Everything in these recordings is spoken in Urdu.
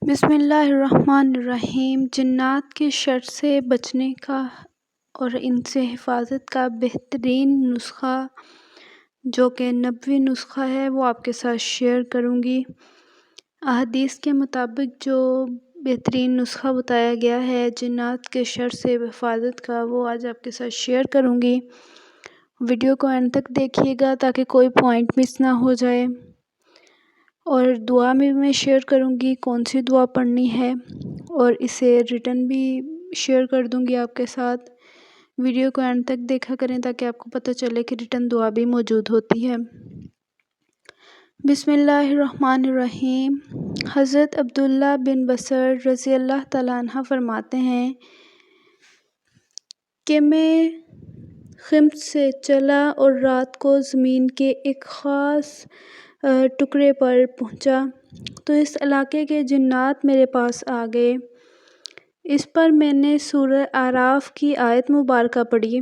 بسم اللہ الرحمن الرحیم۔ جنات کے شر سے بچنے کا اور ان سے حفاظت کا بہترین نسخہ جو کہ نبوی نسخہ ہے وہ آپ کے ساتھ شیئر کروں گی۔ احادیث کے مطابق جو بہترین نسخہ بتایا گیا ہے جنات کے شر سے حفاظت کا وہ آج آپ کے ساتھ شیئر کروں گی۔ ویڈیو کو اینڈ تک دیکھیے گا تاکہ کوئی پوائنٹ مس نہ ہو جائے، اور دعا میں شیئر کروں گی کون سی دعا پڑھنی ہے، اور اسے ریٹن بھی شیئر کر دوں گی آپ کے ساتھ۔ ویڈیو کو اینڈ تک دیکھا کریں تاکہ آپ کو پتہ چلے کہ ریٹن دعا بھی موجود ہوتی ہے۔ بسم اللہ الرحمن الرحیم۔ حضرت عبداللہ بن بصر رضی اللہ تعالیٰ عنہ فرماتے ہیں کہ میں خمس سے چلا اور رات کو زمین کے ایک خاص ٹکڑے پر پہنچا تو اس علاقے کے جنات میرے پاس آ گئے۔ اس پر میں نے سورہ اعراف کی آیت مبارکہ پڑھی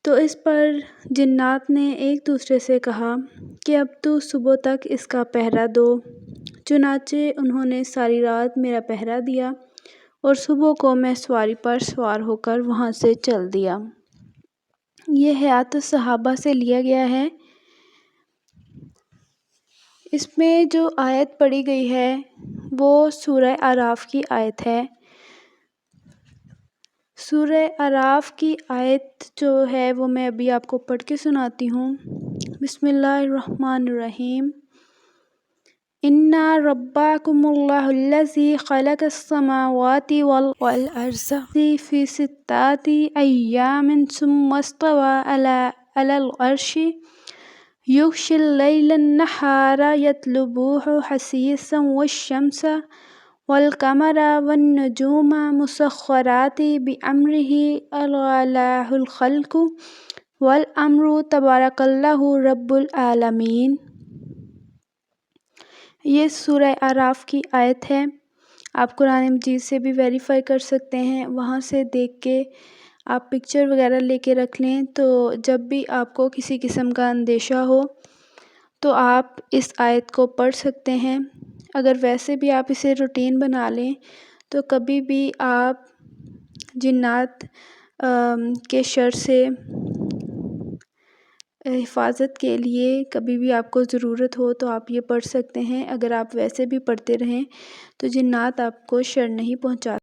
تو اس پر جنات نے ایک دوسرے سے کہا کہ اب تو صبح تک اس کا پہرہ دو۔ چنانچہ انہوں نے ساری رات میرا پہرہ دیا اور صبح کو میں سواری پر سوار ہو کر وہاں سے چل دیا۔ یہ حیات الصحابہ سے لیا گیا ہے۔ اس میں جو آیت پڑھی گئی ہے وہ سورہ اعراف کی آیت ہے۔ سورہ اعراف کی آیت جو ہے وہ میں ابھی آپ کو پڑھ کے سناتی ہوں۔ بسم اللہ الرحمن الرحیم۔ ان ربکم اللہ الذی خلق السماوات والارض فی ستۃ ایام ثم استوى علی العرش یغشی اللیل النہار یطلبہ حثیثا والشمس والقمر والنجوم مسخرات بامرہ الا لہ الخلق والامر تبارک اللہ رب العالمین۔ یہ سورہ اعراف کی آیت ہے۔ آپ قرآن مجید سے بھی ویریفائی کر سکتے ہیں، وہاں سے دیکھ کے آپ پکچر وغیرہ لے کے رکھ لیں تو جب بھی آپ کو کسی قسم کا اندیشہ ہو تو آپ اس آیت کو پڑھ سکتے ہیں۔ اگر ویسے بھی آپ اسے روٹین بنا لیں تو کبھی بھی آپ جنات کے شر سے حفاظت کے لیے کبھی بھی آپ کو ضرورت ہو تو آپ یہ پڑھ سکتے ہیں۔ اگر آپ ویسے بھی پڑھتے رہیں تو جنات آپ کو شر نہیں پہنچا